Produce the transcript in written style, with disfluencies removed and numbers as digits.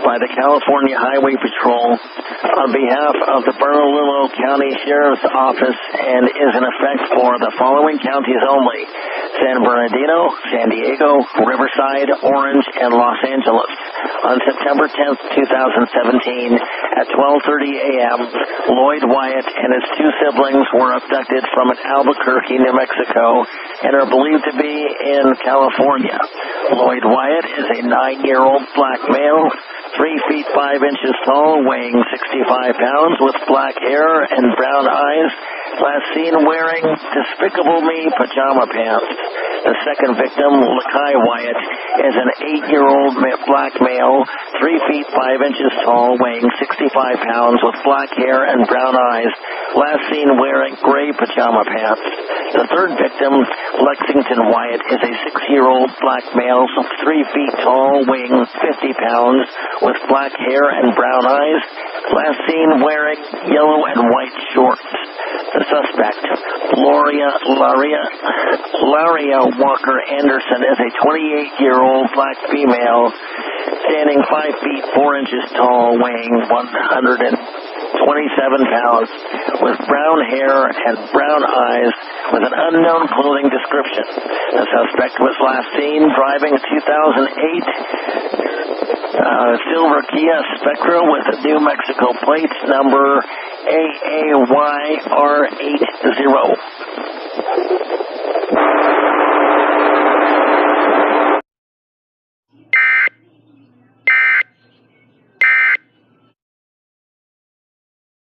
by the California Highway Patrol on behalf of the Bernalillo County Sheriff's Office and is in effect for the following counties only: San Bernardino, San Diego, Riverside, Orange, and Los Angeles. On September 10th, 2017, at 12:30 a.m., Lloyd Wyatt and his two siblings were abducted from Albuquerque, New Mexico, and are believed to be in California. Lloyd Wyatt is a 9-year-old black male, 3 feet 5 inches tall, weighing 65 pounds, with black hair and brown eyes, last seen wearing Despicable Me pajama pants. The second victim, Lakai Wyatt, is an 8-year-old black male, 3 feet 5 inches tall, weighing 65 pounds, with black hair and brown eyes, last seen wearing gray pajama pants. The third victim, Lexington Wyatt, is a 6-year-old black male, 3 feet tall, weighing 50 pounds, with black hair and brown eyes, last seen wearing yellow and white shorts. The suspect, Laria Walker Anderson, is a 28-year-old black female, standing 5 feet 4 inches tall, weighing 127 pounds, with brown hair and brown eyes, with an unknown clothing description. The suspect was last seen driving a 2008 silver Kia Spectra with a New Mexico plate number AAYR80.